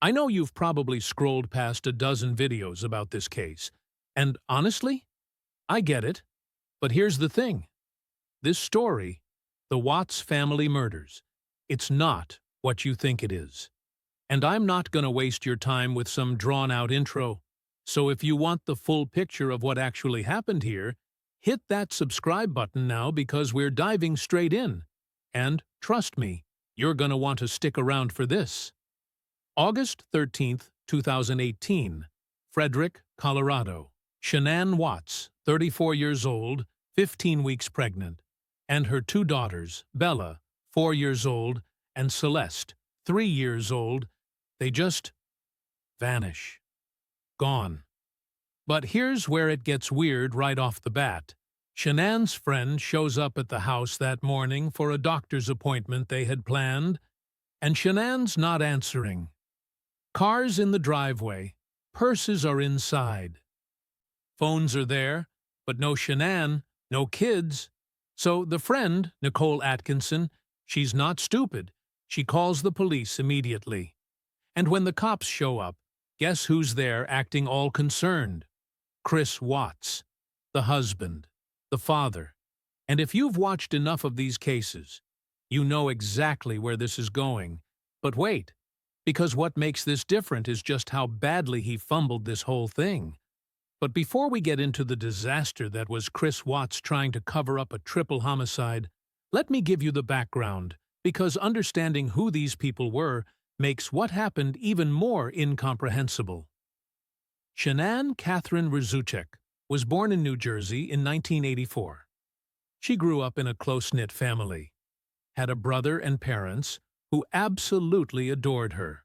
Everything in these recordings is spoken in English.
I know you've probably scrolled past a dozen videos about this case, and honestly, I get it. But here's the thing. This story, the Watts family murders, it's not what you think it is. And I'm not going to waste your time with some drawn-out intro. So if you want the full picture of what actually happened here, hit that subscribe button now because we're diving straight in. And, trust me, you're going to want to stick around for this. August 13th, 2018, Frederick, Colorado. Shanann Watts, 34 years old, 15 weeks pregnant, and her two daughters, Bella, 4 years old, and Celeste, 3 years old, they just vanish. Gone. But here's where it gets weird right off the bat. Shanann's friend shows up at the house that morning for a doctor's appointment they had planned, and Shanann's not answering. Cars in the driveway, purses are inside. Phones are there, but no Shanann, no kids. So the friend, Nicole Atkinson, she's not stupid. She calls the police immediately. And when the cops show up, guess who's there acting all concerned? Chris Watts, the husband, the father. And if you've watched enough of these cases, you know exactly where this is going. But wait, because what makes this different is just how badly he fumbled this whole thing. But before we get into the disaster that was Chris Watts trying to cover up a triple homicide, let me give you the background, because understanding who these people were makes what happened even more incomprehensible. Shanann Catherine Rzucek was born in New Jersey in 1984. She grew up in a close-knit family, had a brother and parents who absolutely adored her.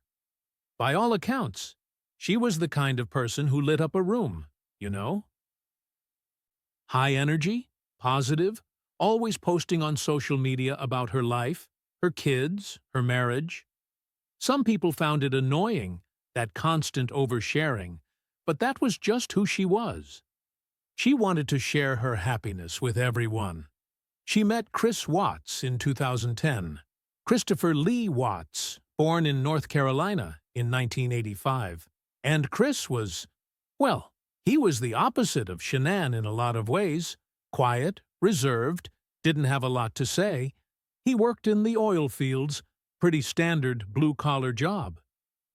By all accounts, she was the kind of person who lit up a room, you know? High energy, positive, always posting on social media about her life, her kids, her marriage. Some people found it annoying, that constant oversharing, but that was just who she was. She wanted to share her happiness with everyone. She met Chris Watts in 2010. Christopher Lee Watts, born in North Carolina in 1985. And Chris was, well, he was the opposite of Shanann in a lot of ways. Quiet, reserved, didn't have a lot to say. He worked in the oil fields, pretty standard blue-collar job.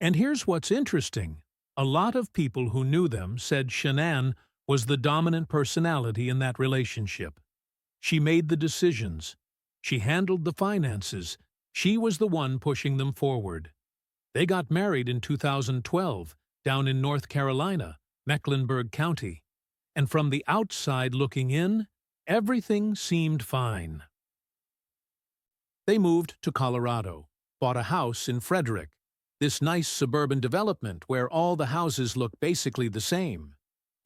And here's what's interesting. A lot of people who knew them said Shanann was the dominant personality in that relationship. She made the decisions. She handled the finances. She was the one pushing them forward. They got married in 2012, down in North Carolina, Mecklenburg County. And from the outside looking in, everything seemed fine. They moved to Colorado, bought a house in Frederick, this nice suburban development where all the houses look basically the same.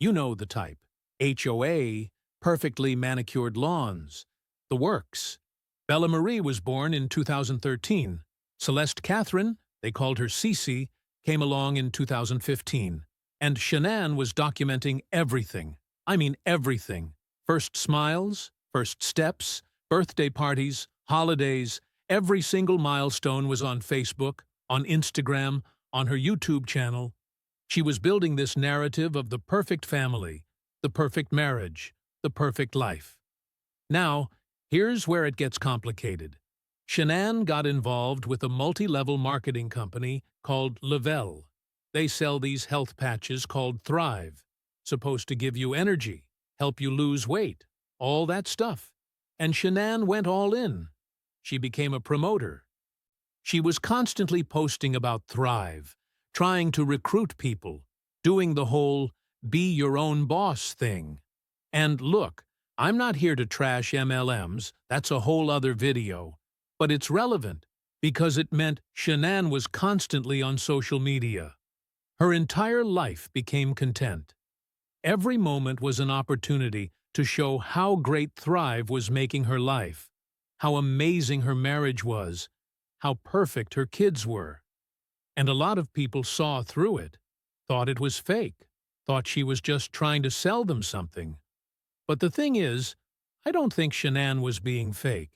You know the type. HOA, perfectly manicured lawns, the works. Bella Marie was born in 2013. Celeste Catherine, they called her Cece, came along in 2015. And Shanann was documenting everything. I mean everything. First smiles, first steps, birthday parties, holidays. Every single milestone was on Facebook, on Instagram, on her YouTube channel. She was building this narrative of the perfect family, the perfect marriage, the perfect life. Now, here's where it gets complicated. Shanann got involved with a multi-level marketing company called Lavelle. They sell these health patches called Thrive, supposed to give you energy, help you lose weight, all that stuff. And Shanann went all in. She became a promoter. She was constantly posting about Thrive, trying to recruit people, doing the whole be your own boss thing. And look, I'm not here to trash MLMs, that's a whole other video, but it's relevant because it meant Shanann was constantly on social media. Her entire life became content. Every moment was an opportunity to show how great Thrive was making her life, how amazing her marriage was, how perfect her kids were. And a lot of people saw through it, thought it was fake, thought she was just trying to sell them something. But the thing is, I don't think Shanann was being fake.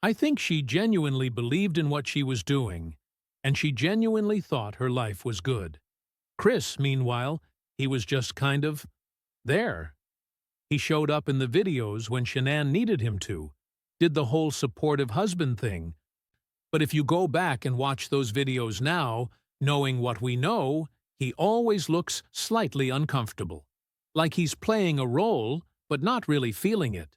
I think she genuinely believed in what she was doing, and she genuinely thought her life was good. Chris, meanwhile, he was just kind of there. He showed up in the videos when Shanann needed him to, did the whole supportive husband thing. But if you go back and watch those videos now, knowing what we know, he always looks slightly uncomfortable. Like he's playing a role, but not really feeling it.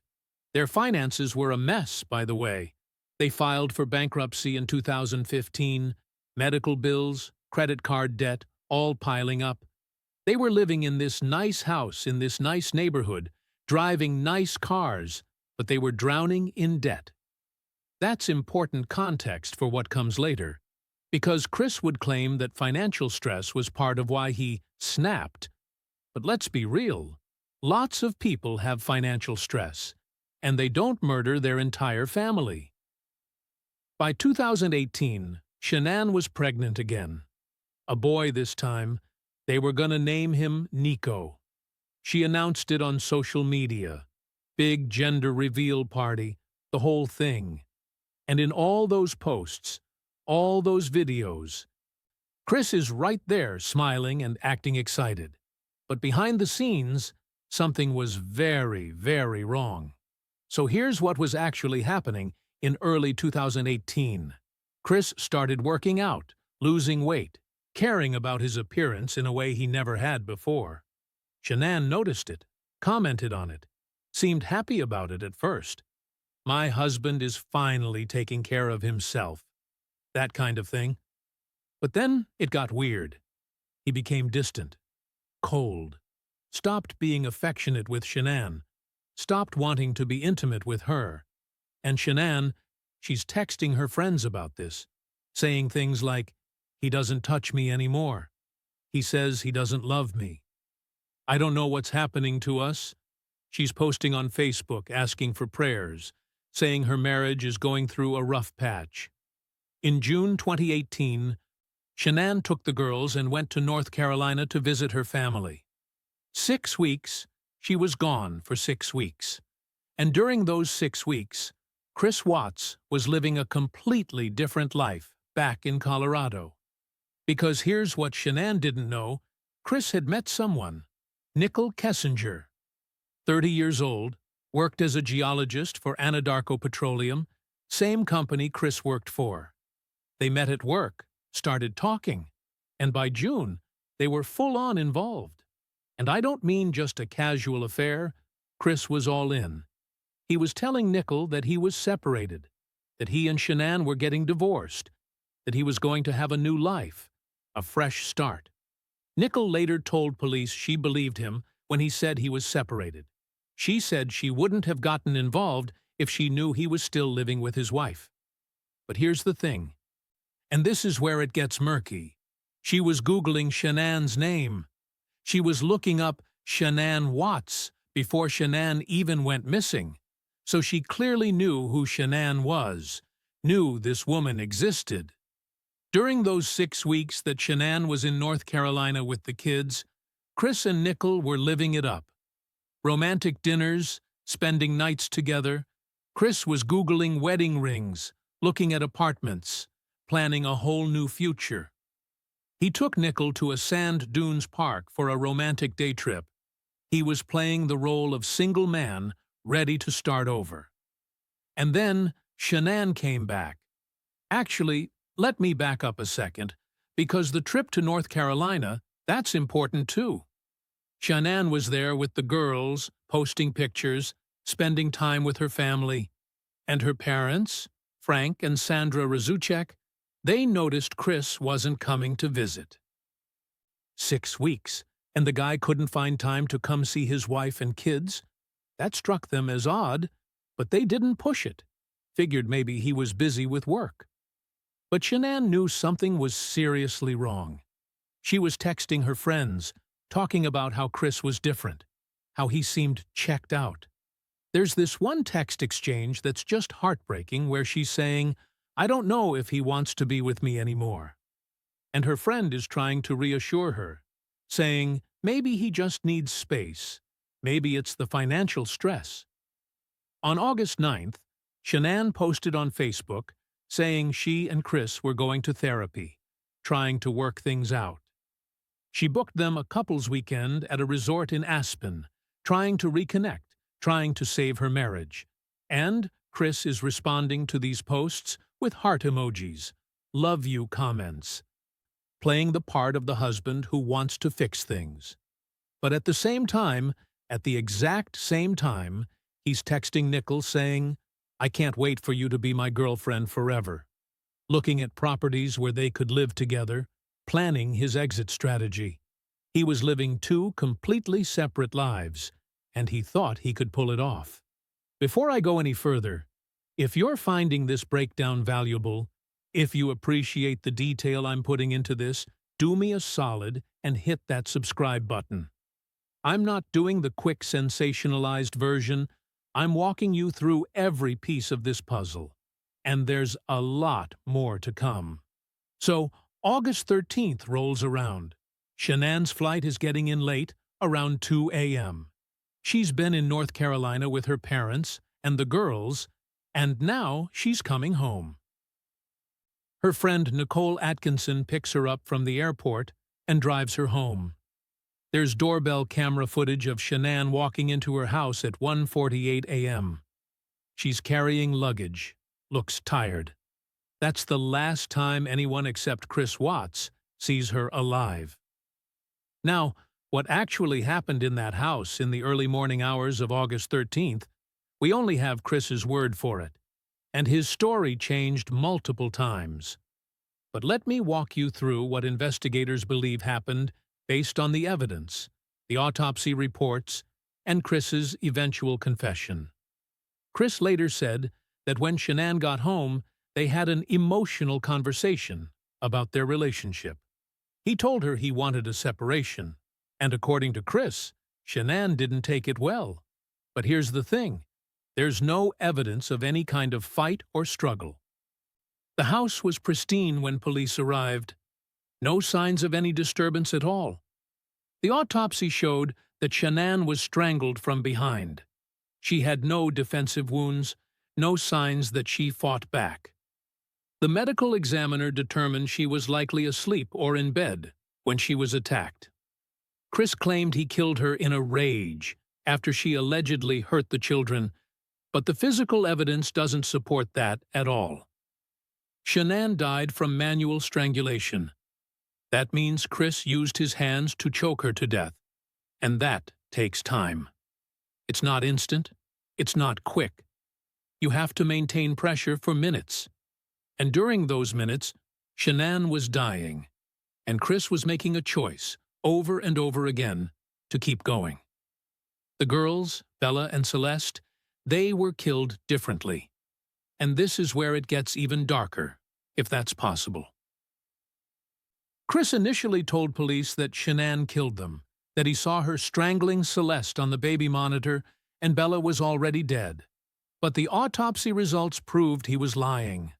Their finances were a mess, by the way. They filed for bankruptcy in 2015, medical bills, credit card debt, all piling up. They were living in this nice house in this nice neighborhood, driving nice cars, but they were drowning in debt. That's important context for what comes later, because Chris would claim that financial stress was part of why he snapped. But let's be real. Lots of people have financial stress, and they don't murder their entire family. By 2018, Shanann was pregnant again. A boy this time. They were gonna name him Nico. She announced it on social media. Big gender reveal party, the whole thing. And in all those posts, all those videos, Chris is right there smiling and acting excited. But behind the scenes, something was very, very wrong. So here's what was actually happening in early 2018. Chris started working out, losing weight, caring about his appearance in a way he never had before. Shanann noticed it, commented on it, seemed happy about it at first. My husband is finally taking care of himself. That kind of thing. But then it got weird. He became distant, cold, stopped being affectionate with Shanann, stopped wanting to be intimate with her. And Shanann, she's texting her friends about this, saying things like, "He doesn't touch me anymore. He says he doesn't love me. I don't know what's happening to us." She's posting on Facebook asking for prayers, saying her marriage is going through a rough patch. In June 2018, Shanann took the girls and went to North Carolina to visit her family. 6 weeks, she was gone for 6 weeks. And during those 6 weeks, Chris Watts was living a completely different life back in Colorado. Because here's what Shanann didn't know, Chris had met someone, Nickel Kessinger. 30 years old, worked as a geologist for Anadarko Petroleum, same company Chris worked for. They met at work, started talking, and by June, they were full-on involved. And I don't mean just a casual affair. Chris was all in. He was telling Nickel that he was separated, that he and Shanann were getting divorced, that he was going to have a new life, a fresh start. Nickel later told police she believed him when he said he was separated. She said she wouldn't have gotten involved if she knew he was still living with his wife. But here's the thing, and this is where it gets murky. She was Googling Shanann's name. She was looking up Shanann Watts before Shanann even went missing. So she clearly knew who Shanann was, knew this woman existed. During those 6 weeks that Shanann was in North Carolina with the kids, Chris and Nickel were living it up. Romantic dinners, spending nights together. Chris was Googling wedding rings, looking at apartments, planning a whole new future. He took Nickel to a sand dunes park for a romantic day trip. He was playing the role of single man, ready to start over. And then Shanann came back. Actually, let me back up a second, because the trip to North Carolina, that's important too. Shanann was there with the girls, posting pictures, spending time with her family. And her parents, Frank and Sandra Razuchek, they noticed Chris wasn't coming to visit. 6 weeks, and the guy couldn't find time to come see his wife and kids. That struck them as odd, but they didn't push it. Figured maybe he was busy with work. But Shanann knew something was seriously wrong. She was texting her friends, talking about how Chris was different, how he seemed checked out. There's this one text exchange that's just heartbreaking where she's saying, "I don't know if he wants to be with me anymore." And her friend is trying to reassure her, saying, maybe he just needs space. Maybe it's the financial stress. On August 9th, Shanann posted on Facebook saying she and Chris were going to therapy. trying to work things out. She booked them a couple's weekend at a resort in Aspen, trying to reconnect, trying to save her marriage. And Chris is responding to these posts with heart emojis, love you comments, playing the part of the husband who wants to fix things. But at the same time, at the exact same time, he's texting Nichols saying, I can't wait for you to be my girlfriend forever. Looking at properties where they could live together, planning his exit strategy. He was living two completely separate lives, and he thought he could pull it off. Before I go any further, if you're finding this breakdown valuable, if you appreciate the detail I'm putting into this, do me a solid and hit that subscribe button. I'm not doing the quick sensationalized version. I'm walking you through every piece of this puzzle. And there's a lot more to come. So, August 13th rolls around. Shanann's flight is getting in late, around 2 a.m. She's been in North Carolina with her parents and the girls, and now she's coming home. Her friend Nicole Atkinson picks her up from the airport and drives her home. There's doorbell camera footage of Shanann walking into her house at 1:48 a.m. She's carrying luggage, looks tired. That's the last time anyone except Chris Watts sees her alive. Now, what actually happened in that house in the early morning hours of August 13th, we only have Chris's word for it, and his story changed multiple times. But let me walk you through what investigators believe happened based on the evidence, the autopsy reports, and Chris's eventual confession. Chris later said that when Shanann got home, they had an emotional conversation about their relationship. He told her he wanted a separation, and according to Chris, Shanann didn't take it well. But here's the thing. There's no evidence of any kind of fight or struggle. The house was pristine when police arrived. No signs of any disturbance at all. The autopsy showed that Shanann was strangled from behind. She had no defensive wounds, no signs that she fought back. The medical examiner determined she was likely asleep or in bed when she was attacked. Chris claimed he killed her in a rage after she allegedly hurt the children, but the physical evidence doesn't support that at all. Shanann died from manual strangulation. That means Chris used his hands to choke her to death, and that takes time. It's not instant, it's not quick. You have to maintain pressure for minutes. And during those minutes, Shanann was dying, and Chris was making a choice, over and over again, to keep going. The girls, Bella and Celeste, they were killed differently. And this is where it gets even darker, if that's possible. Chris initially told police that Shanann killed them, that he saw her strangling Celeste on the baby monitor and Bella was already dead. But the autopsy results proved he was lying.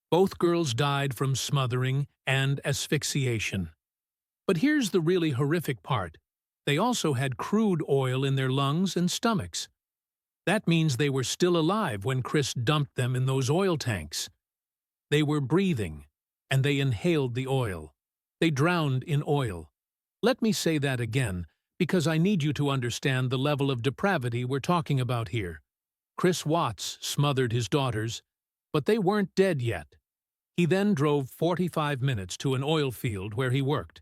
Both girls died from smothering and asphyxiation. But here's the really horrific part. They also had crude oil in their lungs and stomachs. That means they were still alive when Chris dumped them in those oil tanks. They were breathing, and they inhaled the oil. They drowned in oil. Let me say that again, because I need you to understand the level of depravity we're talking about here. Chris Watts smothered his daughters, but they weren't dead yet. He then drove 45 minutes to an oil field where he worked,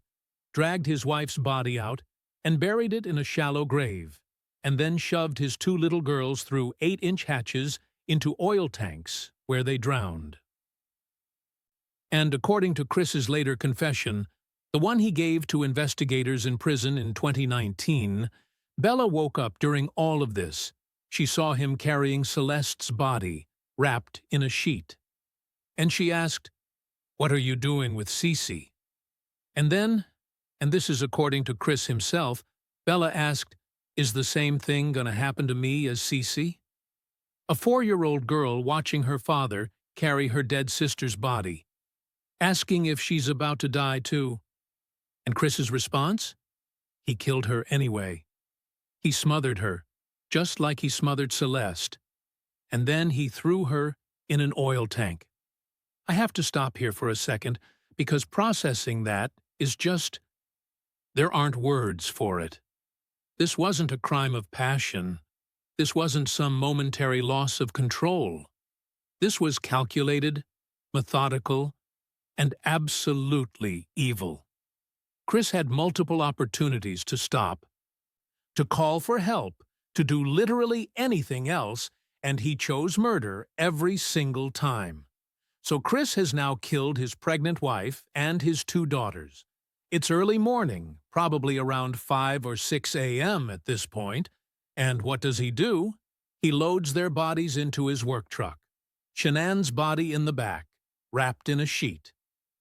dragged his wife's body out, and buried it in a shallow grave, and then shoved his two little girls through 8-inch hatches into oil tanks where they drowned. And according to Chris's later confession, the one he gave to investigators in prison in 2019, Bella woke up during all of this. She saw him carrying Celeste's body, wrapped in a sheet. And she asked, "What are you doing with Cece?" And then, and this is according to Chris himself, Bella asked, "Is the same thing going to happen to me as Cece?" A 4-year-old girl watching her father carry her dead sister's body, asking if she's about to die too. And Chris's response? He killed her anyway. He smothered her, just like he smothered Celeste. And then he threw her in an oil tank. I have to stop here for a second, because processing that is just, there aren't words for it. This wasn't a crime of passion. This wasn't some momentary loss of control. This was calculated, methodical, and absolutely evil. Chris had multiple opportunities to stop, to call for help, to do literally anything else, and he chose murder every single time. So Chris has now killed his pregnant wife and his 2 daughters. It's early morning, probably around 5 or 6 a.m. at this point, and what does he do? He loads their bodies into his work truck. Shanann's body in the back, wrapped in a sheet.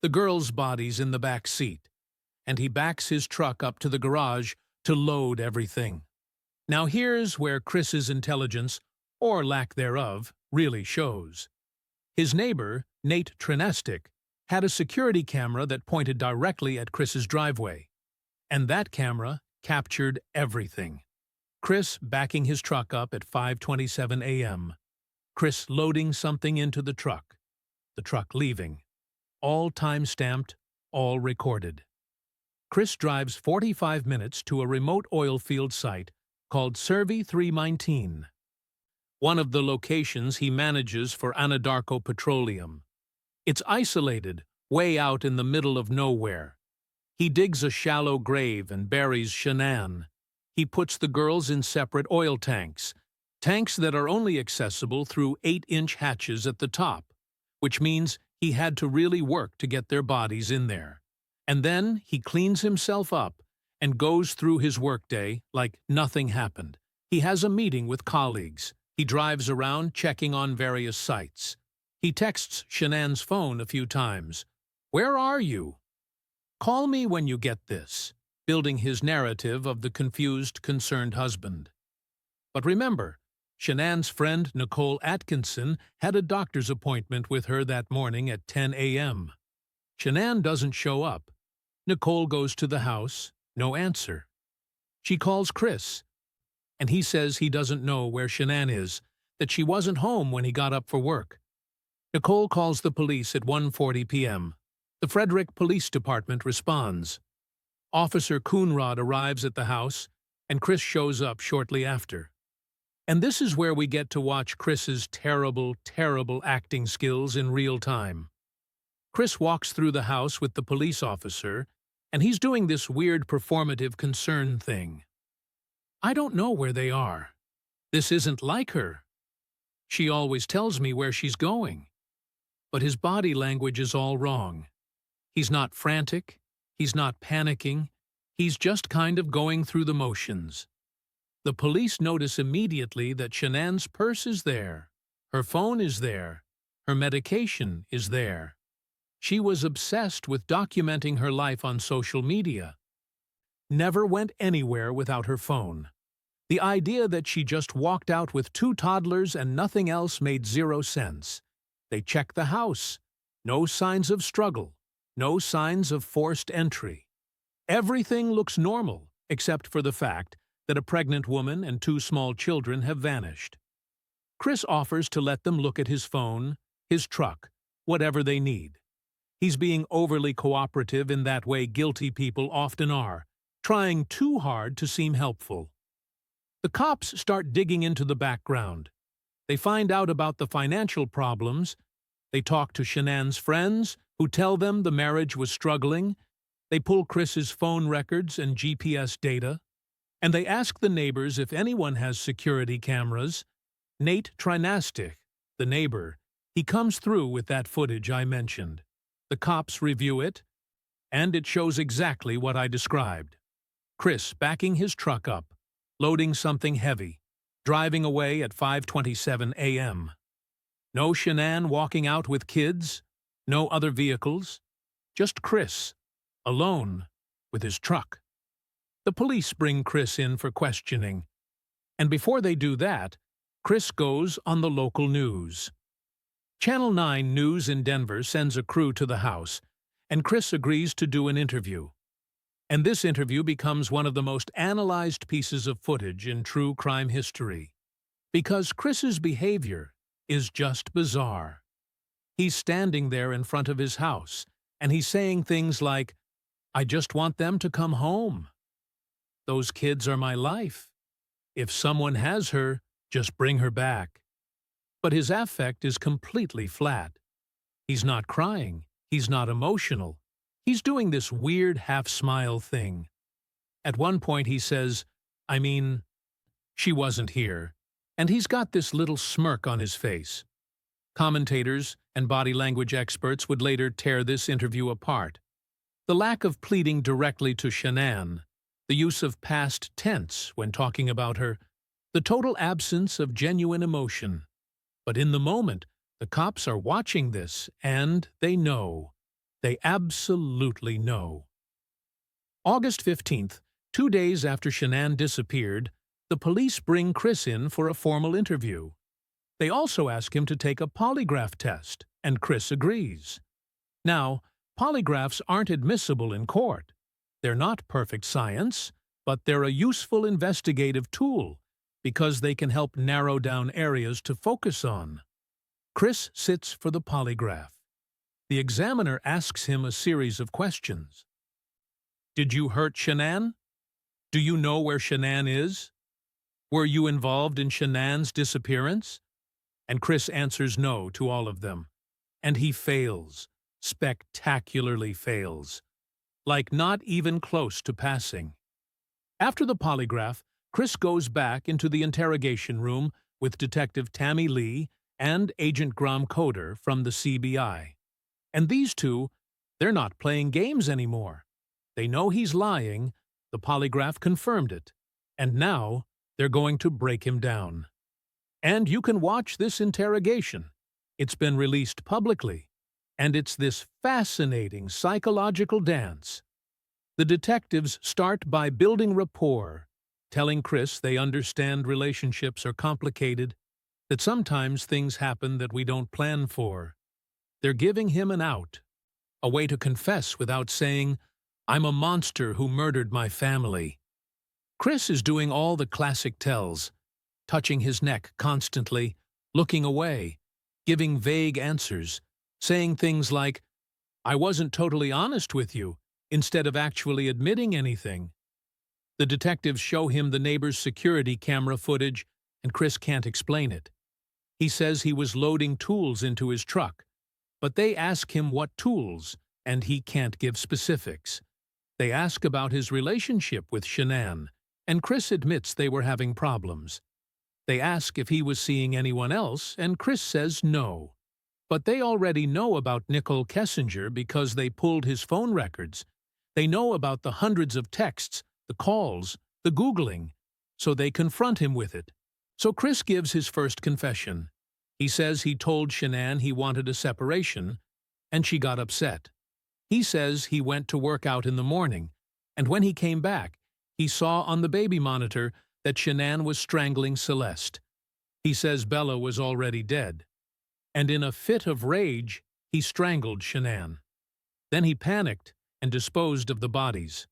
The girls' bodies in the back seat. And he backs his truck up to the garage to load everything. Now here's where Chris's intelligence, or lack thereof, really shows. His neighbor, Nate Trenestic, had a security camera that pointed directly at Chris's driveway. And that camera captured everything. Chris backing his truck up at 5:27 a.m. Chris loading something into the truck leaving. All time-stamped, all recorded. Chris drives 45 minutes to a remote oil field site called Cervi 319, one of the locations he manages for Anadarko Petroleum. It's isolated, way out in the middle of nowhere. He digs a shallow grave and buries Shanann. He puts the girls in separate oil tanks that are only accessible through 8-inch hatches at the top, which means he had to really work to get their bodies in there. And then he cleans himself up and goes through his workday like nothing happened. He has a meeting with colleagues. He drives around checking on various sites. He texts Shanann's phone a few times. "Where are you? Call me when you get this," building his narrative of the confused, concerned husband. But remember, Shanann's friend Nicole Atkinson had a doctor's appointment with her that morning at 10 a.m. Shanann doesn't show up. Nicole goes to the house, no answer. She calls Chris, and he says he doesn't know where Shanann is, that she wasn't home when he got up for work. Nicole calls the police at 1:40 p.m. The Frederick Police Department responds. Officer Coonrod arrives at the house, and Chris shows up shortly after. And this is where we get to watch Chris's terrible, terrible acting skills in real time. Chris walks through the house with the police officer, and he's doing this weird performative concern thing. "I don't know where they are. This isn't like her. She always tells me where she's going." But his body language is all wrong. He's not frantic. He's not panicking. He's just kind of going through the motions. The police notice immediately that Shanann's purse is there. Her phone is there. Her medication is there. She was obsessed with documenting her life on social media. Never went anywhere without her phone. The idea that she just walked out with 2 toddlers and nothing else made 0 sense. They check the house. No signs of struggle. No signs of forced entry. Everything looks normal, except for the fact that a pregnant woman and 2 small children have vanished. Chris offers to let them look at his phone, his truck, whatever they need. He's being overly cooperative in that way guilty people often are, trying too hard to seem helpful. The cops start digging into the background. They find out about the financial problems. They talk to Shanann's friends, who tell them the marriage was struggling. They pull Chris's phone records and GPS data. And they ask the neighbors if anyone has security cameras. Nate Trinastic, the neighbor, he comes through with that footage I mentioned. The cops review it, and it shows exactly what I described. Chris backing his truck up, loading something heavy, driving away at 5:27 a.m. No Shanann walking out with kids, no other vehicles, just Chris, alone, with his truck. The police bring Chris in for questioning, and before they do that, Chris goes on the local news. Channel 9 News in Denver sends a crew to the house, and Chris agrees to do an interview. And this interview becomes one of the most analyzed pieces of footage in true crime history, because Chris's behavior is just bizarre. He's standing there in front of his house, and he's saying things like, "I just want them to come home. Those kids are my life. If someone has her, just bring her back." But his affect is completely flat. He's not crying. He's not emotional. He's doing this weird half-smile thing. At one point he says, "I mean, she wasn't here." And he's got this little smirk on his face. Commentators and body language experts would later tear this interview apart. The lack of pleading directly to Shanann, the use of past tense when talking about her, the total absence of genuine emotion. But in the moment, the cops are watching this, and they know. They absolutely know. August 15th, 2 days after Shanann disappeared, the police bring Chris in for a formal interview. They also ask him to take a polygraph test, and Chris agrees. Now, polygraphs aren't admissible in court. They're not perfect science, but they're a useful investigative tool because they can help narrow down areas to focus on. Chris sits for the polygraph. The examiner asks him a series of questions. Did you hurt Shanann? Do you know where Shanann is? Were you involved in Shanann's disappearance? And Chris answers no to all of them. And he fails, spectacularly fails. Like not even close to passing. After the polygraph, Chris goes back into the interrogation room with Detective Tammy Lee and Agent Graham Coder from the CBI. And these two, they're not playing games anymore. They know he's lying, the polygraph confirmed it, and now they're going to break him down. And you can watch this interrogation. It's been released publicly, and it's this fascinating psychological dance. The detectives start by building rapport, telling Chris they understand relationships are complicated, that sometimes things happen that we don't plan for. They're giving him an out, a way to confess without saying, "I'm a monster who murdered my family." Chris is doing all the classic tells, touching his neck constantly, looking away, giving vague answers, saying things like, "I wasn't totally honest with you," instead of actually admitting anything. The detectives show him the neighbor's security camera footage, and Chris can't explain it. He says he was loading tools into his truck, but they ask him what tools, and he can't give specifics. They ask about his relationship with Shanann, and Chris admits they were having problems. They ask if he was seeing anyone else, and Chris says no. But they already know about Nicole Kessinger because they pulled his phone records. They know about the hundreds of texts, the calls, the Googling, so they confront him with it. So Chris gives his first confession. He says he told Shanann he wanted a separation, and she got upset. He says he went to work out in the morning, and when he came back, he saw on the baby monitor that Shanann was strangling Celeste. He says Bella was already dead. And in a fit of rage, he strangled Shanann. Then he panicked and disposed of the bodies.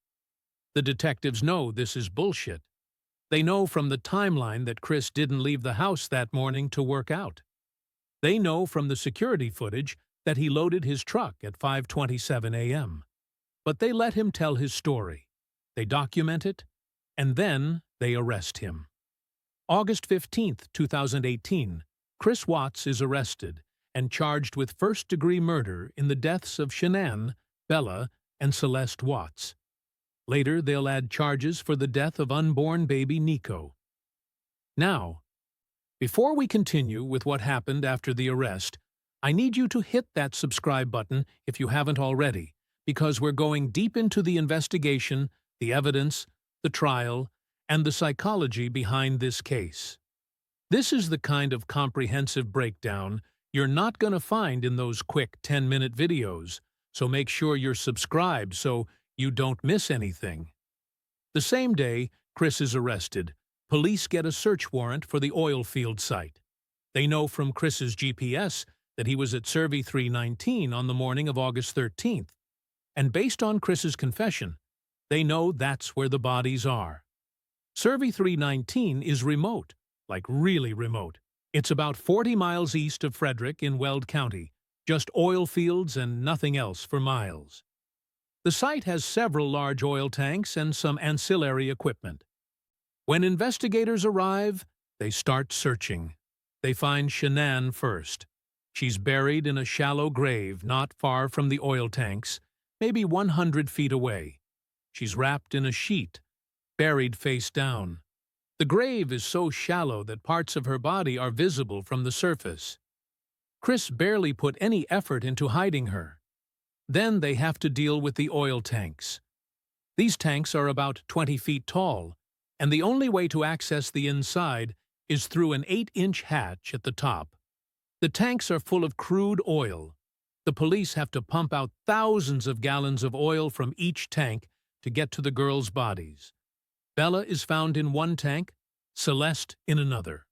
The detectives know this is bullshit. They know from the timeline that Chris didn't leave the house that morning to work out. They know from the security footage that he loaded his truck at 5:27 a.m. But they let him tell his story. They document it, and then they arrest him. August 15th, 2018, Chris Watts is arrested and charged with first-degree murder in the deaths of Shanann, Bella, and Celeste Watts. Later, they'll add charges for the death of unborn baby Nico. Now, before we continue with what happened after the arrest, I need you to hit that subscribe button if you haven't already, because we're going deep into the investigation, the evidence, the trial, and the psychology behind this case. This is the kind of comprehensive breakdown you're not going to find in those quick 10-minute videos, so make sure you're subscribed so you don't miss anything. The same day Chris is arrested, police get a search warrant for the oil field site. They know from Chris's GPS that he was at Survey 319 on the morning of August 13th. And based on Chris's confession, they know that's where the bodies are. Survey 319 is remote, like really remote. It's about 40 miles east of Frederick in Weld County, just oil fields and nothing else for miles. The site has several large oil tanks and some ancillary equipment. When investigators arrive, they start searching. They find Shanann first. She's buried in a shallow grave not far from the oil tanks, maybe 100 feet away. She's wrapped in a sheet, buried face down. The grave is so shallow that parts of her body are visible from the surface. Chris barely put any effort into hiding her. Then they have to deal with the oil tanks. These tanks are about 20 feet tall, and the only way to access the inside is through an 8-inch hatch at the top. The tanks are full of crude oil. The police have to pump out thousands of gallons of oil from each tank to get to the girls' bodies. Bella is found in one tank, Celeste in another.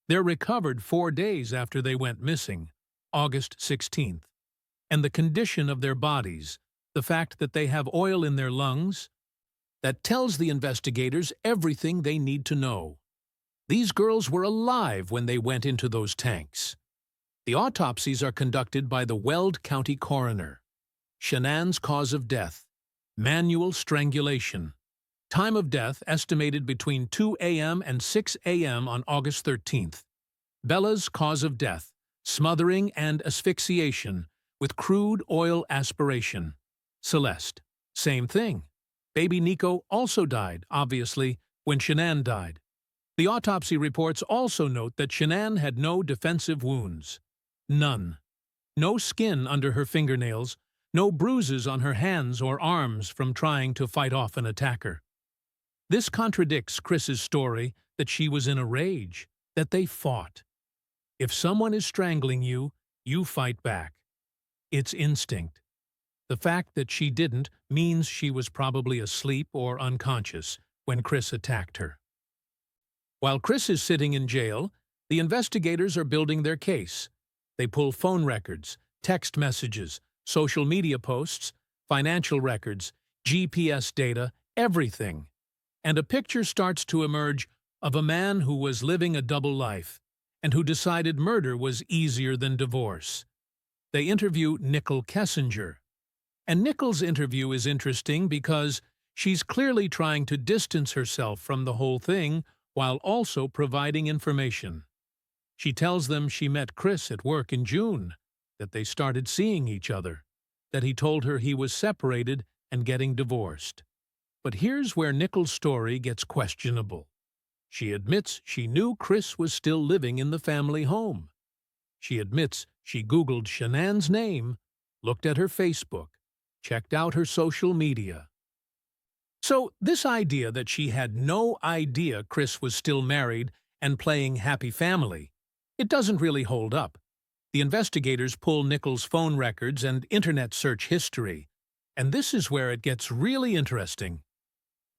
They're recovered 4 days after they went missing, August 16th. And the condition of their bodies, the fact that they have oil in their lungs, that tells the investigators everything they need to know. These girls were alive when they went into those tanks. The autopsies are conducted by the Weld County coroner. Shanann's cause of death: manual strangulation. Time of death estimated between 2 a.m. and 6 a.m. on August 13th. Bella's cause of death: smothering and asphyxiation with crude oil aspiration. Celeste: same thing. Baby Nico also died, obviously, when Shanann died. The autopsy reports also note that Shanann had no defensive wounds. None. No skin under her fingernails, no bruises on her hands or arms from trying to fight off an attacker. This contradicts Chris's story that she was in a rage, that they fought. If someone is strangling you, you fight back. It's instinct. The fact that she didn't means she was probably asleep or unconscious when Chris attacked her. While Chris is sitting in jail, the investigators are building their case. They pull phone records, text messages, social media posts, financial records, GPS data, everything. And a picture starts to emerge of a man who was living a double life and who decided murder was easier than divorce. They interview Nicole Kessinger. And Nicole's interview is interesting because she's clearly trying to distance herself from the whole thing while also providing information. She tells them she met Chris at work in June, that they started seeing each other, that he told her he was separated and getting divorced. But here's where Nicole's story gets questionable. She admits she knew Chris was still living in the family home. She admits she Googled Shanann's name, looked at her Facebook, checked out her social media. So this idea that she had no idea Chris was still married and playing happy family, it doesn't really hold up. The investigators pull Nicole's phone records and internet search history, and this is where it gets really interesting.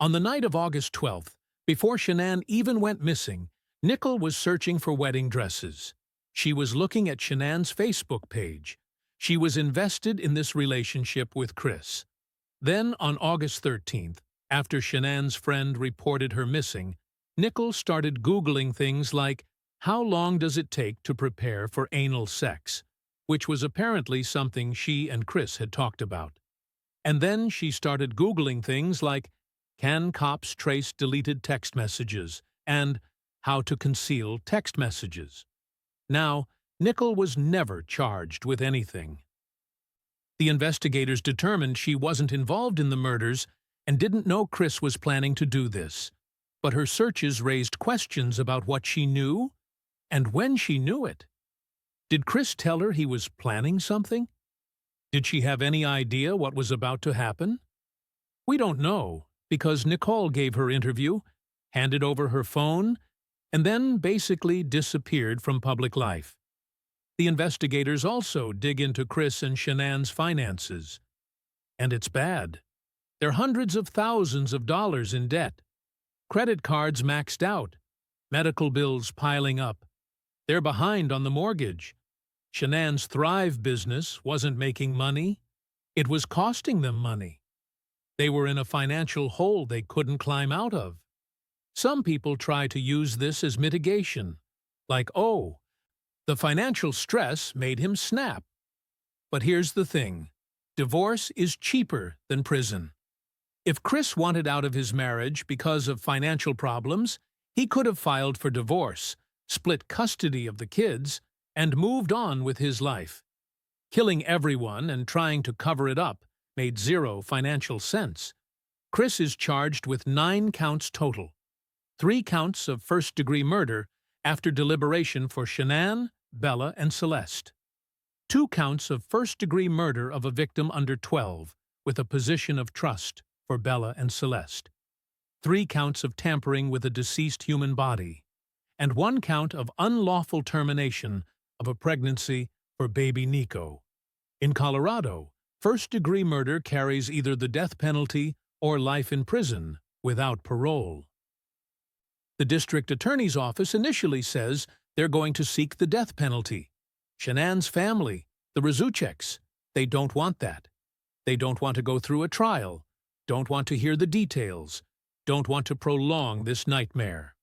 On the night of August 12th, before Shanann even went missing, Nicole was searching for wedding dresses. She was looking at Shanann's Facebook page. She was invested in this relationship with Chris. Then, on August 13th, after Shanann's friend reported her missing, Nicole started Googling things like, how long does it take to prepare for anal sex, which was apparently something she and Chris had talked about. And then she started Googling things like, can cops trace deleted text messages, and how to conceal text messages. Now, Nicole was never charged with anything. The investigators determined she wasn't involved in the murders and didn't know Chris was planning to do this. But her searches raised questions about what she knew and when she knew it. Did Chris tell her he was planning something? Did she have any idea what was about to happen? We don't know, because Nicole gave her interview, handed over her phone, and then basically disappeared from public life. The investigators also dig into Chris and Shanann's finances. And it's bad. They're hundreds of thousands of dollars in debt. Credit cards maxed out. Medical bills piling up. They're behind on the mortgage. Shanann's Thrive business wasn't making money. It was costing them money. They were in a financial hole they couldn't climb out of. Some people try to use this as mitigation, like, oh, the financial stress made him snap. But here's the thing. Divorce is cheaper than prison. If Chris wanted out of his marriage because of financial problems, he could have filed for divorce, split custody of the kids, and moved on with his life. Killing everyone and trying to cover it up made zero financial sense. Chris is charged with 9 counts total. 3 counts of first-degree murder after deliberation for Shanann, Bella, and Celeste. 2 counts of first-degree murder of a victim under 12 with a position of trust for Bella and Celeste. 3 counts of tampering with a deceased human body. And 1 count of unlawful termination of a pregnancy for baby Nico. In Colorado, first-degree murder carries either the death penalty or life in prison without parole. The district attorney's office initially says they're going to seek the death penalty. Shanann's family, the Razucheks, they don't want that. They don't want to go through a trial, don't want to hear the details, don't want to prolong this nightmare.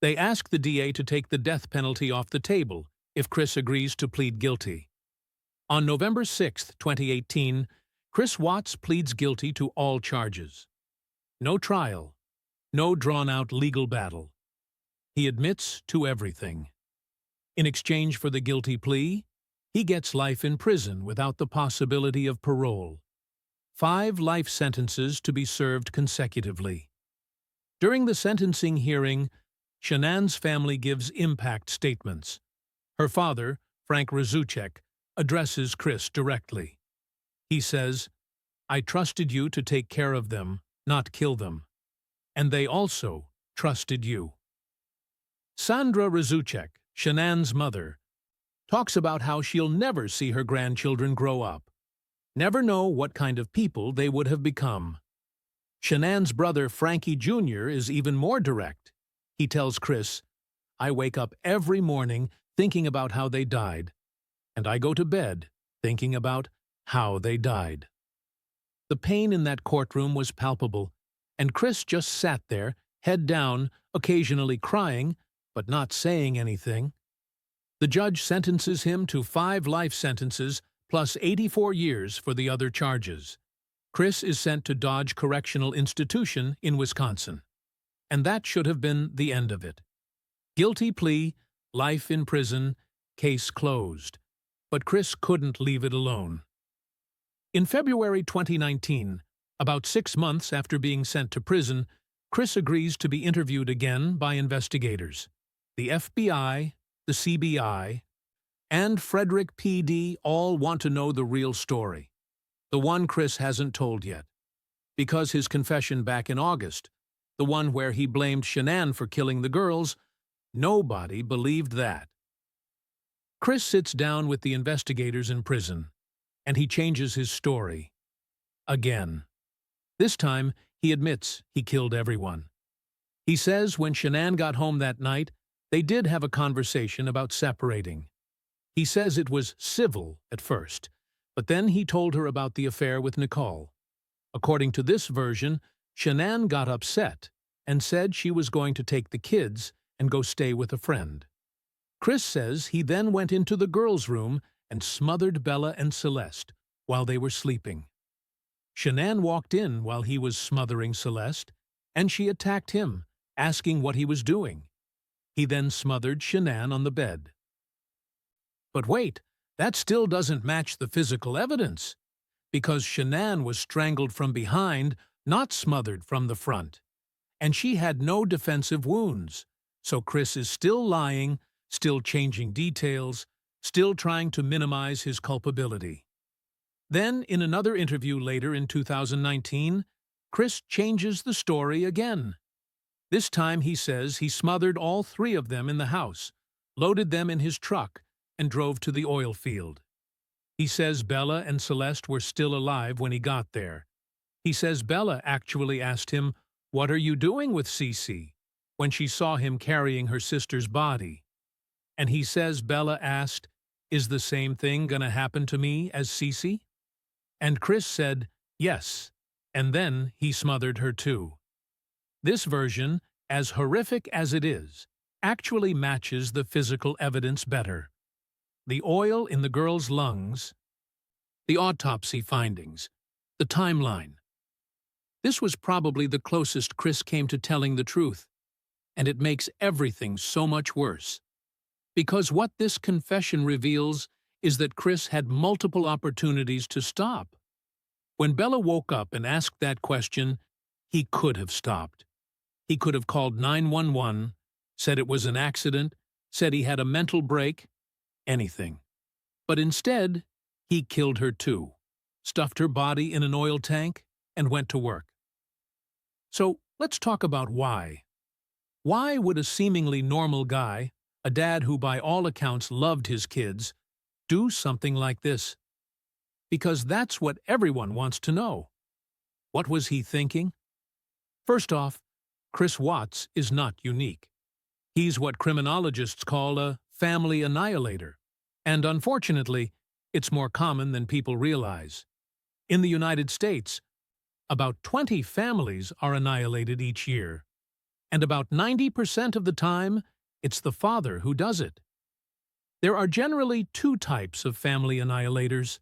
They ask the DA to take the death penalty off the table if Chris agrees to plead guilty. On November 6, 2018, Chris Watts pleads guilty to all charges. No trial, no drawn-out legal battle. He admits to everything. In exchange for the guilty plea, he gets life in prison without the possibility of parole. 5 life sentences to be served consecutively. During the sentencing hearing, Shanann's family gives impact statements. Her father, Frank Razuchek, addresses Chris directly. He says, "I trusted you to take care of them, not kill them. And they also trusted you." Sandra Razuchek, Shanann's mother, talks about how she'll never see her grandchildren grow up, never know what kind of people they would have become. Shanann's brother Frankie Jr. is even more direct. He tells Chris, "I wake up every morning thinking about how they died, and I go to bed thinking about how they died." The pain in that courtroom was palpable, and Chris just sat there, head down, occasionally crying, but not saying anything. The judge sentences him to 5 life sentences plus 84 years for the other charges. Chris is sent to Dodge Correctional Institution in Wisconsin. And that should have been the end of it. Guilty plea, life in prison, case closed. But Chris couldn't leave it alone. In February 2019, about 6 months after being sent to prison, Chris agrees to be interviewed again by investigators. The FBI, the CBI, and Frederick PD all want to know the real story. The one Chris hasn't told yet. Because his confession back in August, the one where he blamed Shanann for killing the girls, nobody believed that. Chris sits down with the investigators in prison, and he changes his story. Again. This time, he admits he killed everyone. He says when Shanann got home that night, they did have a conversation about separating. He says it was civil at first, but then he told her about the affair with Nicole. According to this version, Shanann got upset and said she was going to take the kids and go stay with a friend. Chris says he then went into the girls' room and smothered Bella and Celeste while they were sleeping. Shanann walked in while he was smothering Celeste, and she attacked him, asking what he was doing. He then smothered Shanann on the bed. But wait, that still doesn't match the physical evidence, because Shanann was strangled from behind, not smothered from the front. And she had no defensive wounds, so Chris is still lying, still changing details, still trying to minimize his culpability. Then, in another interview later in 2019, Chris changes the story again. This time he says he smothered all 3 of them in the house, loaded them in his truck, and drove to the oil field. He says Bella and Celeste were still alive when he got there. He says Bella actually asked him, "What are you doing with Cece?" when she saw him carrying her sister's body. And he says Bella asked, "Is the same thing gonna happen to me as Cece?" And Chris said, "Yes," and then he smothered her too. This version, as horrific as it is, actually matches the physical evidence better. The oil in the girl's lungs, the autopsy findings, the timeline. This was probably the closest Chris came to telling the truth, and it makes everything so much worse. Because what this confession reveals is that Chris had multiple opportunities to stop. When Bella woke up and asked that question, he could have stopped. He could have called 911, said it was an accident, said he had a mental break, anything. But instead, he killed her too, stuffed her body in an oil tank, and went to work. So let's talk about why. Why would a seemingly normal guy, a dad who by all accounts loved his kids, do something like this? Because that's what everyone wants to know. What was he thinking? First off, Chris Watts is not unique. He's what criminologists call a family annihilator, and unfortunately, it's more common than people realize. In the United States, about 20 families are annihilated each year, and about 90% of the time, it's the father who does it. There are generally two types of family annihilators.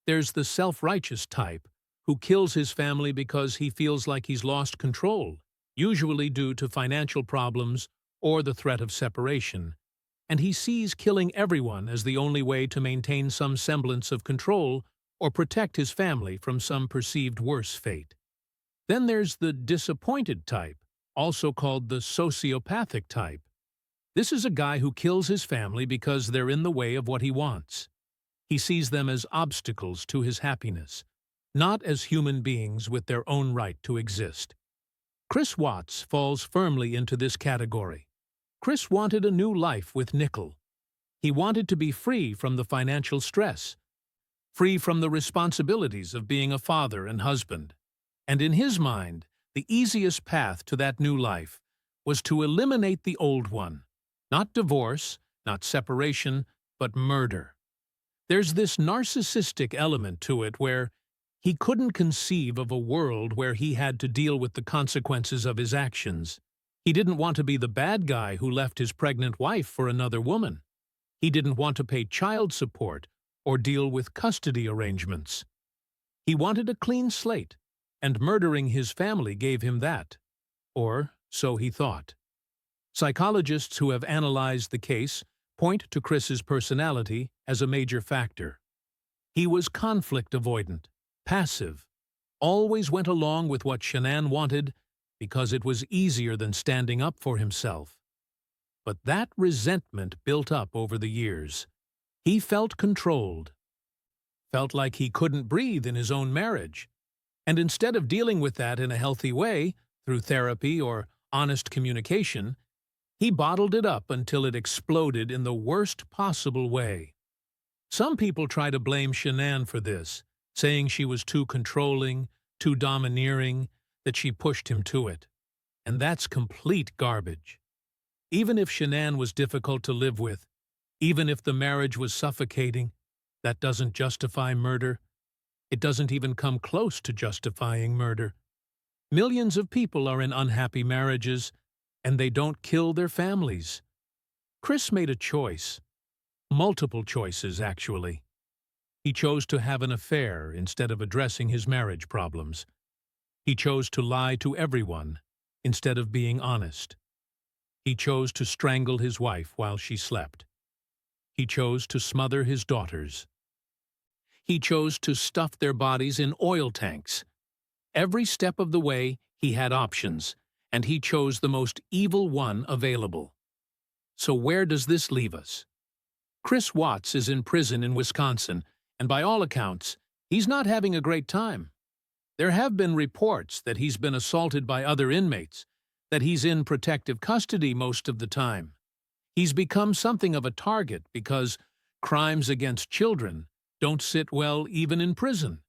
There's the self-righteous type, who kills his family because he feels like he's lost control, usually due to financial problems or the threat of separation, and he sees killing everyone as the only way to maintain some semblance of control or protect his family from some perceived worse fate. Then there's the disappointed type, also called the sociopathic type. This is a guy who kills his family because they're in the way of what he wants. He sees them as obstacles to his happiness, not as human beings with their own right to exist. Chris Watts falls firmly into this category. Chris wanted a new life with Nickel. He wanted to be free from the financial stress, free from the responsibilities of being a father and husband. And in his mind, the easiest path to that new life was to eliminate the old one. Not divorce, not separation, but murder. There's this narcissistic element to it where he couldn't conceive of a world where he had to deal with the consequences of his actions. He didn't want to be the bad guy who left his pregnant wife for another woman. He didn't want to pay child support or deal with custody arrangements. He wanted a clean slate, and murdering his family gave him that. Or so he thought. Psychologists who have analyzed the case point to Chris's personality as a major factor. He was conflict avoidant, passive, always went along with what Shanann wanted because it was easier than standing up for himself. But that resentment built up over the years. He felt controlled, felt like he couldn't breathe in his own marriage. And instead of dealing with that in a healthy way, through therapy or honest communication, he bottled it up until it exploded in the worst possible way. Some people try to blame Shanann for this, saying she was too controlling, too domineering, that she pushed him to it. And that's complete garbage. Even if Shanann was difficult to live with, even if the marriage was suffocating, that doesn't justify murder. It doesn't even come close to justifying murder. Millions of people are in unhappy marriages, and they don't kill their families. Chris made a choice. Multiple choices, actually. He chose to have an affair instead of addressing his marriage problems. He chose to lie to everyone instead of being honest. He chose to strangle his wife while she slept. He chose to smother his daughters. He chose to stuff their bodies in oil tanks. Every step of the way, he had options, and he chose the most evil one available. So where does this leave us? Chris Watts is in prison in Wisconsin, and by all accounts, he's not having a great time. There have been reports that he's been assaulted by other inmates, that he's in protective custody most of the time. He's become something of a target because crimes against children don't sit well even in prison.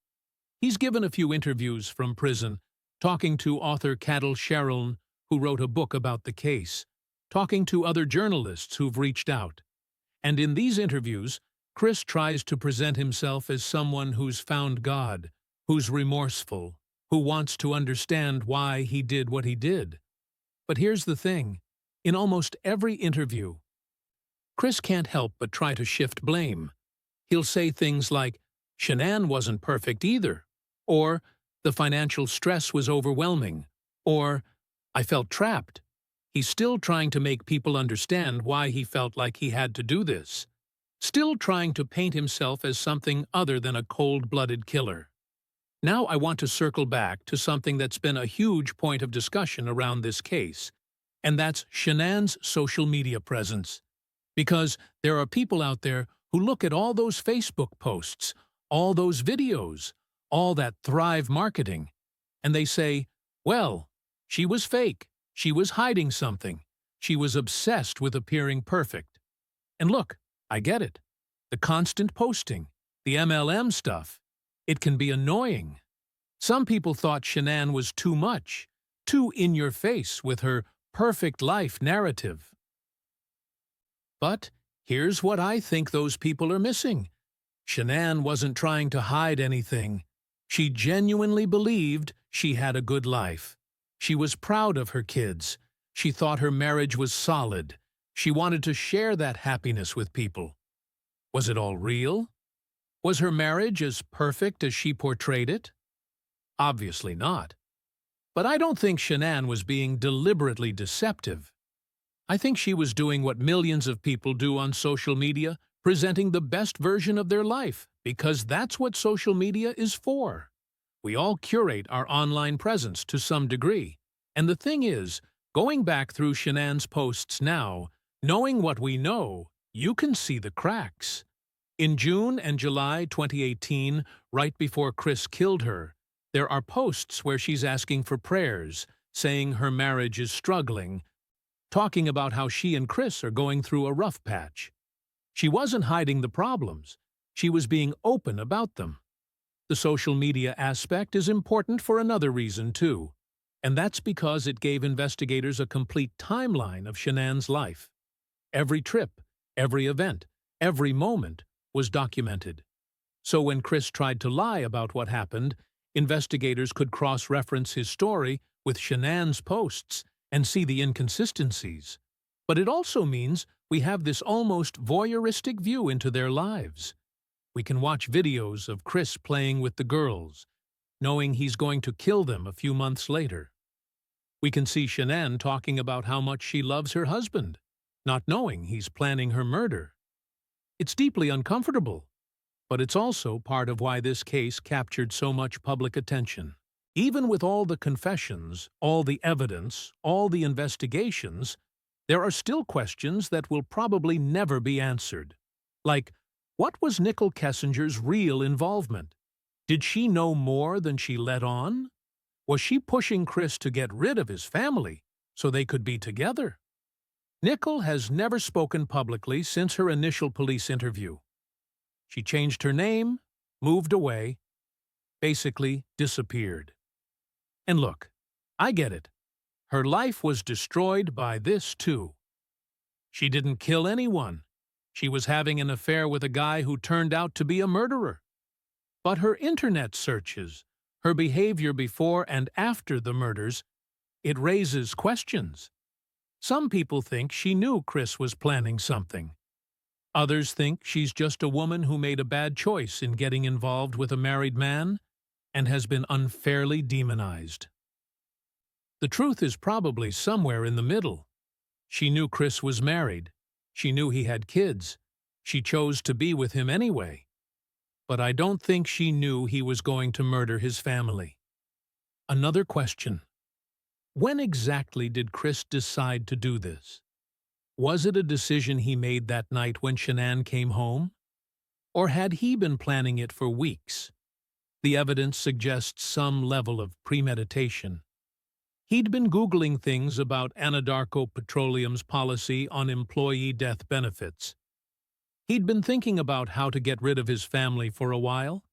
He's given a few interviews from prison, talking to author Cadel Sharon, who wrote a book about the case, talking to other journalists who've reached out. And in these interviews, Chris tries to present himself as someone who's found God, who's remorseful, who wants to understand why he did what he did. But here's the thing. In almost every interview, Chris can't help but try to shift blame. He'll say things like, Shanann wasn't perfect either. Or, the financial stress was overwhelming. Or, I felt trapped. He's still trying to make people understand why he felt like he had to do this. Still trying to paint himself as something other than a cold-blooded killer. Now I want to circle back to something that's been a huge point of discussion around this case, and that's Shanann's social media presence. Because there are people out there who look at all those Facebook posts, all those videos, all that Thrive marketing, and they say, well, she was fake, she was hiding something, she was obsessed with appearing perfect. And look, I get it. The constant posting, the MLM stuff, it can be annoying. Some people thought Shanann was too much, too in-your-face with her perfect life narrative. But here's what I think those people are missing. Shanann wasn't trying to hide anything. She genuinely believed she had a good life. She was proud of her kids. She thought her marriage was solid. She wanted to share that happiness with people. Was it all real? Was her marriage as perfect as she portrayed it? Obviously not. But I don't think Shanann was being deliberately deceptive. I think she was doing what millions of people do on social media, presenting the best version of their life, because that's what social media is for. We all curate our online presence to some degree. And the thing is, going back through Shanann's posts now, knowing what we know, you can see the cracks. In June and July 2018, right before Chris killed her, there are posts where she's asking for prayers, saying her marriage is struggling, talking about how she and Chris are going through a rough patch. She wasn't hiding the problems. She was being open about them. The social media aspect is important for another reason, too, and that's because it gave investigators a complete timeline of Shanann's life. Every trip, every event, every moment was documented. So when Chris tried to lie about what happened, investigators could cross-reference his story with Shanann's posts and see the inconsistencies. But it also means we have this almost voyeuristic view into their lives. We can watch videos of Chris playing with the girls, knowing he's going to kill them a few months later. We can see Shanann talking about how much she loves her husband, not knowing he's planning her murder. It's deeply uncomfortable, but it's also part of why this case captured so much public attention. Even with all the confessions, all the evidence, all the investigations, there are still questions that will probably never be answered. Like, what was Nicole Kessinger's real involvement? Did she know more than she let on? Was she pushing Chris to get rid of his family so they could be together? Nicole has never spoken publicly since her initial police interview. She changed her name, moved away, basically disappeared. And look, I get it. Her life was destroyed by this too. She didn't kill anyone. She was having an affair with a guy who turned out to be a murderer. But her internet searches, her behavior before and after the murders, it raises questions. Some people think she knew Chris was planning something. Others think she's just a woman who made a bad choice in getting involved with a married man and has been unfairly demonized. The truth is probably somewhere in the middle. She knew Chris was married. She knew he had kids. She chose to be with him anyway. But I don't think she knew he was going to murder his family. Another question. When exactly did Chris decide to do this? Was it a decision he made that night when Shanann came home? Or had he been planning it for weeks? The evidence suggests some level of premeditation. He'd been Googling things about Anadarko Petroleum's policy on employee death benefits. He'd been thinking about how to get rid of his family for a while.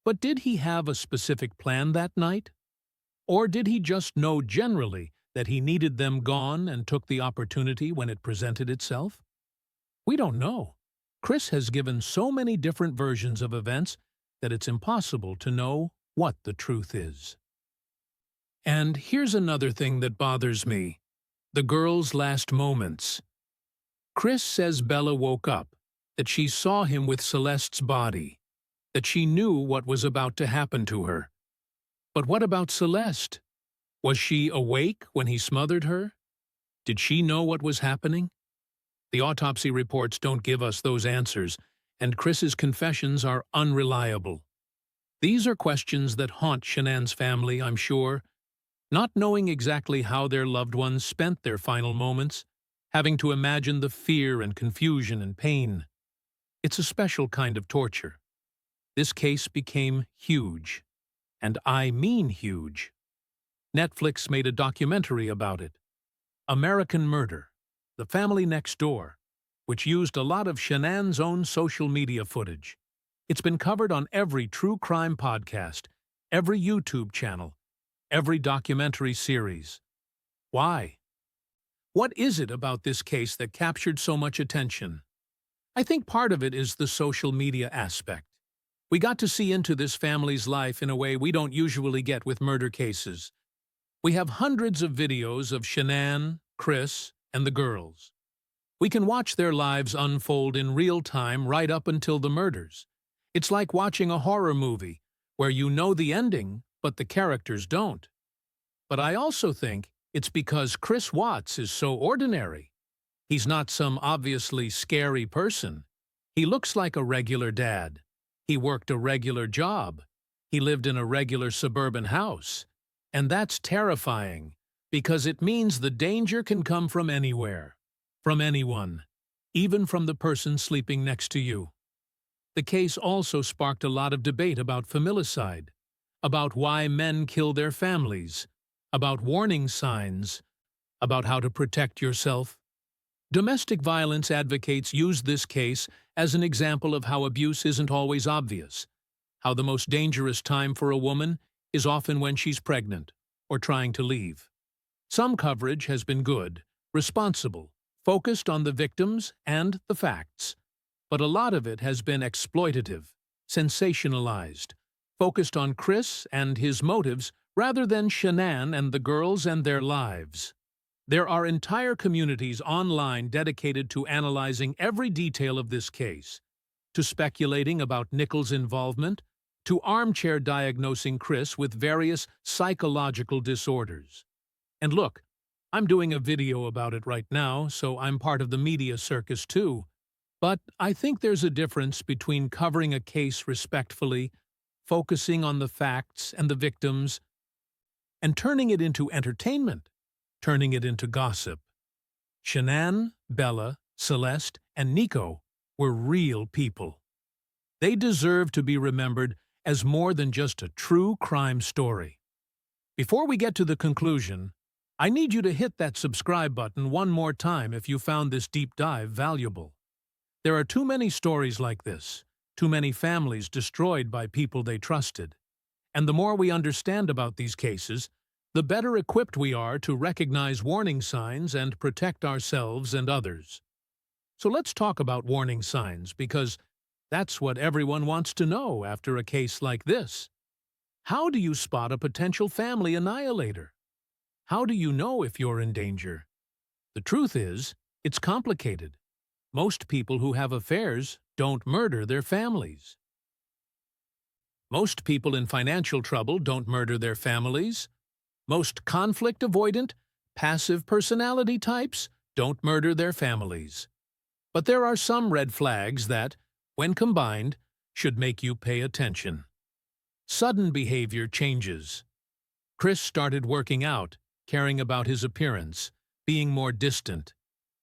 But did he have a specific plan that night? Or did he just know generally that he needed them gone and took the opportunity when it presented itself? We don't know. Chris has given so many different versions of events that it's impossible to know what the truth is. And here's another thing that bothers me. The girl's last moments. Chris says Bella woke up, that she saw him with Celeste's body. that she knew what was about to happen to her. But what about Celeste? Was she awake when he smothered her? Did she know what was happening? The autopsy reports don't give us those answers, and Chris's confessions are unreliable. These are questions that haunt Shanann's family, I'm sure, not knowing exactly how their loved ones spent their final moments, having to imagine the fear and confusion and pain. It's a special kind of torture. This case became huge, and I mean huge. Netflix made a documentary about it, American Murder, The Family Next Door, which used a lot of Shanann's own social media footage. It's been covered on every true crime podcast, every YouTube channel, every documentary series. Why? What is it about this case that captured so much attention? I think part of it is the social media aspect. We got to see into this family's life in a way we don't usually get with murder cases. We have hundreds of videos of Shanann, Chris, and the girls. We can watch their lives unfold in real time right up until the murders. It's like watching a horror movie, where you know the ending, but the characters don't. But I also think it's because Chris Watts is so ordinary. He's not some obviously scary person. He looks like a regular dad. He worked a regular job. He lived in a regular suburban house. And that's terrifying, because it means the danger can come from anywhere, from anyone, even from the person sleeping next to you. The case also sparked a lot of debate about familicide, about why men kill their families, about warning signs, about how to protect yourself. Domestic violence advocates use this case as an example of how abuse isn't always obvious, how the most dangerous time for a woman is often when she's pregnant or trying to leave. Some coverage has been good, responsible, focused on the victims and the facts, but a lot of it has been exploitative, sensationalized, focused on Chris and his motives rather than Shanann and the girls and their lives. There are entire communities online dedicated to analyzing every detail of this case, to speculating about Nichols' involvement, to armchair diagnosing Chris with various psychological disorders. And look, I'm doing a video about it right now, so I'm part of the media circus too. But I think there's a difference between covering a case respectfully, focusing on the facts and the victims, and turning it into entertainment, turning it into gossip. Shanann, Bella, Celeste, and Nico were real people. They deserve to be remembered as more than just a true crime story. Before we get to the conclusion, I need you to hit that subscribe button one more time if you found this deep dive valuable. There are too many stories like this, too many families destroyed by people they trusted. And the more we understand about these cases, the better equipped we are to recognize warning signs and protect ourselves and others. So let's talk about warning signs, because that's what everyone wants to know after a case like this. How do you spot a potential family annihilator? How do you know if you're in danger? The truth is, it's complicated. Most people who have affairs don't murder their families. Most people in financial trouble don't murder their families. Most conflict-avoidant, passive personality types don't murder their families. But there are some red flags that, when combined, should make you pay attention. Sudden behavior changes. Chris started working out, caring about his appearance, being more distant.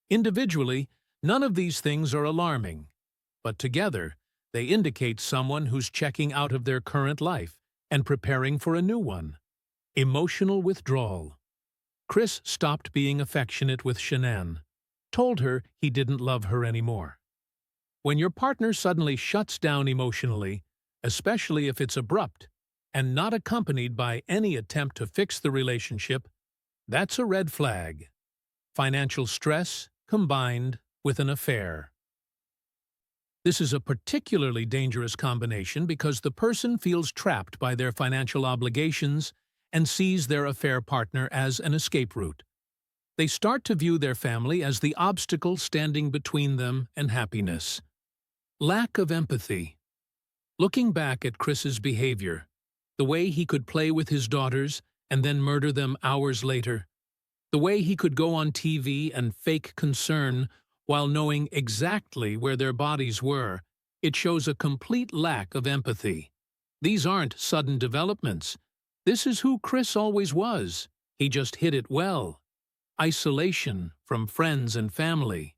Individually, none of these things are alarming, but together, they indicate someone who's checking out of their current life and preparing for a new one. Emotional withdrawal. Chris stopped being affectionate with Shanann, told her he didn't love her anymore. When your partner suddenly shuts down emotionally, especially if it's abrupt and not accompanied by any attempt to fix the relationship, that's a red flag. Financial stress combined with an affair. This is a particularly dangerous combination because the person feels trapped by their financial obligations and sees their affair partner as an escape route. They start to view their family as the obstacle standing between them and happiness. Lack of empathy. Looking back at Chris's behavior, the way he could play with his daughters and then murder them hours later, the way he could go on TV and fake concern while knowing exactly where their bodies were, it shows a complete lack of empathy. These aren't sudden developments. This is who Chris always was. He just hid it well. Isolation from friends and family.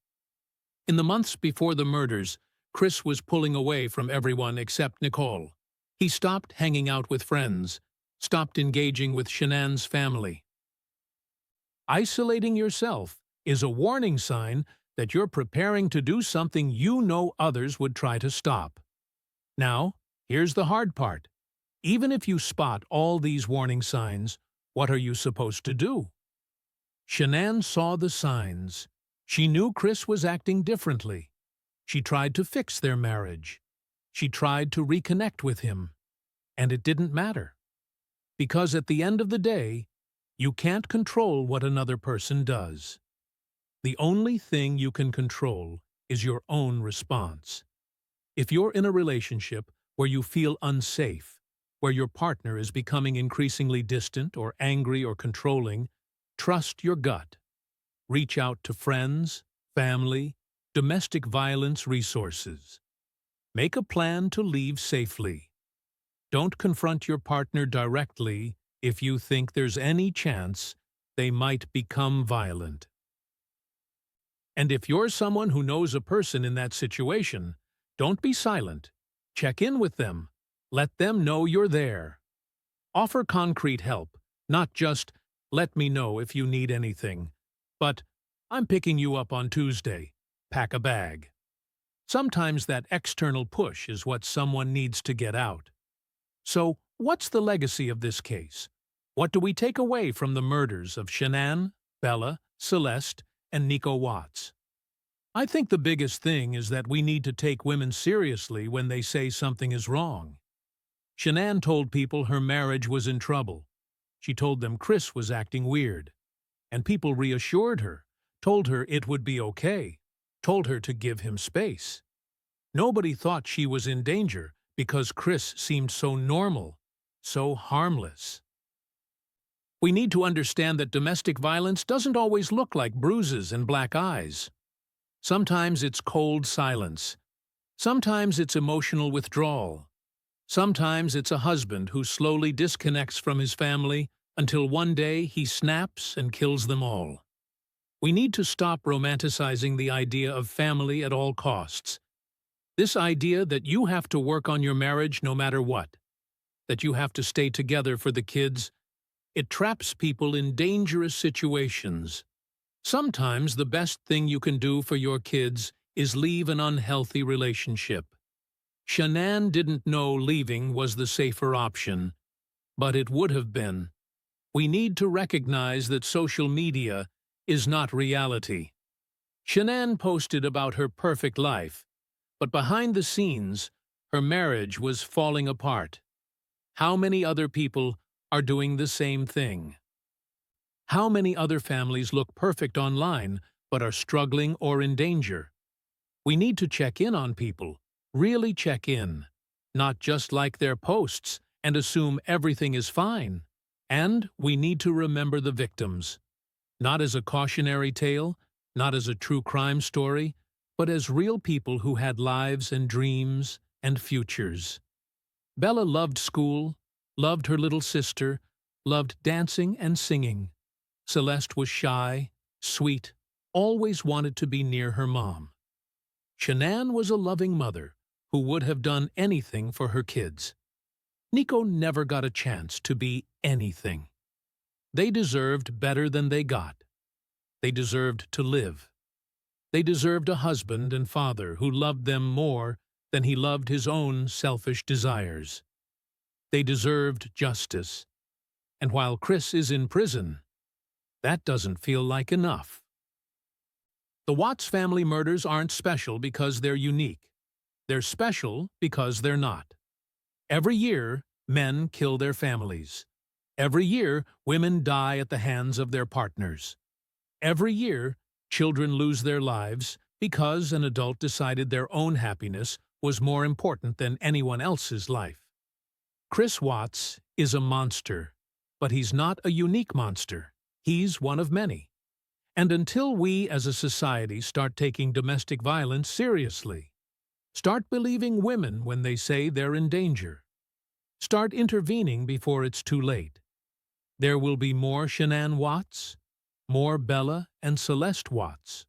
In the months before the murders, Chris was pulling away from everyone except Nicole. He stopped hanging out with friends, stopped engaging with Shanann's family. Isolating yourself is a warning sign that you're preparing to do something you know others would try to stop. Now, here's the hard part. Even if you spot all these warning signs, what are you supposed to do? Shanann saw the signs. She knew Chris was acting differently. She tried to fix their marriage. She tried to reconnect with him. And it didn't matter. Because at the end of the day, you can't control what another person does. The only thing you can control is your own response. If you're in a relationship where you feel unsafe, where your partner is becoming increasingly distant or angry or controlling, trust your gut. Reach out to friends, family, domestic violence resources. Make a plan to leave safely. Don't confront your partner directly if you think there's any chance they might become violent. And if you're someone who knows a person in that situation, don't be silent. Check in with them. Let them know you're there. Offer concrete help, not just, let me know if you need anything, but, I'm picking you up on Tuesday. Pack a bag. Sometimes that external push is what someone needs to get out. So, what's the legacy of this case? What do we take away from the murders of Shanann, Bella, Celeste, and Nico Watts? I think the biggest thing is that we need to take women seriously when they say something is wrong. Shanann told people her marriage was in trouble. She told them Chris was acting weird. And people reassured her, told her it would be okay, told her to give him space. Nobody thought she was in danger because Chris seemed so normal, so harmless. We need to understand that domestic violence doesn't always look like bruises and black eyes. Sometimes it's cold silence. Sometimes it's emotional withdrawal. Sometimes it's a husband who slowly disconnects from his family until one day he snaps and kills them all. We need to stop romanticizing the idea of family at all costs. This idea that you have to work on your marriage no matter what, that you have to stay together for the kids, it traps people in dangerous situations. Sometimes the best thing you can do for your kids is leave an unhealthy relationship. Shanann didn't know leaving was the safer option, but it would have been. We need to recognize that social media is not reality. Shanann posted about her perfect life, but behind the scenes, her marriage was falling apart. How many other people are doing the same thing? How many other families look perfect online but are struggling or in danger? We need to check in on people, really check in, not just like their posts and assume everything is fine. And we need to remember the victims, not as a cautionary tale, not as a true crime story, but as real people who had lives and dreams and futures. Bella loved school, loved her little sister, loved dancing and singing. Celeste was shy, sweet, always wanted to be near her mom. Shanann was a loving mother who would have done anything for her kids. Nico never got a chance to be anything. They deserved better than they got. They deserved to live. They deserved a husband and father who loved them more than he loved his own selfish desires. They deserved justice. And while Chris is in prison, that doesn't feel like enough. The Watts family murders aren't special because they're unique. They're special because they're not. Every year, men kill their families. Every year, women die at the hands of their partners. Every year, children lose their lives because an adult decided their own happiness was more important than anyone else's life. Chris Watts is a monster, but he's not a unique monster. He's one of many. And until we as a society start taking domestic violence seriously, start believing women when they say they're in danger, start intervening before it's too late, there will be more Shanann Watts, more Bella and Celeste Watts,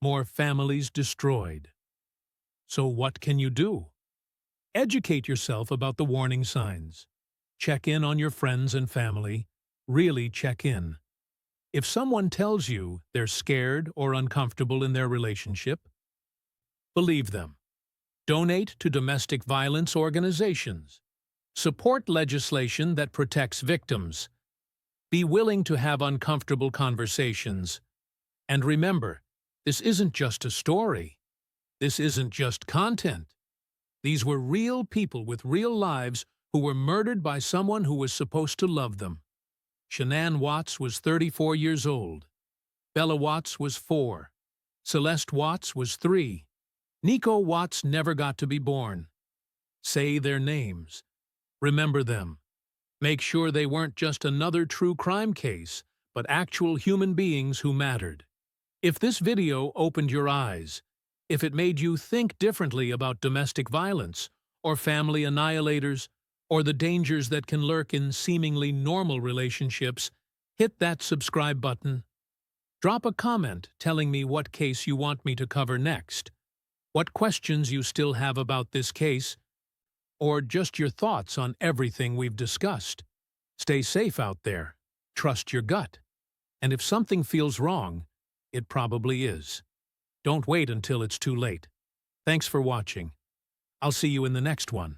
more families destroyed. So what can you do? Educate yourself about the warning signs. Check in on your friends and family. Really check in. If someone tells you they're scared or uncomfortable in their relationship, believe them. Donate to domestic violence organizations. Support legislation that protects victims. Be willing to have uncomfortable conversations. And remember, this isn't just a story. This isn't just content. These were real people with real lives who were murdered by someone who was supposed to love them. Shanann Watts was 34 years old. Bella Watts was 4. Celeste Watts was 3. Nico Watts never got to be born. Say their names. Remember them. Make sure they weren't just another true crime case, but actual human beings who mattered. If this video opened your eyes, if it made you think differently about domestic violence, or family annihilators, or the dangers that can lurk in seemingly normal relationships, hit that subscribe button. Drop a comment telling me what case you want me to cover next, what questions you still have about this case, or just your thoughts on everything we've discussed. Stay safe out there. Trust your gut. And if something feels wrong, it probably is. Don't wait until it's too late. Thanks for watching. I'll see you in the next one.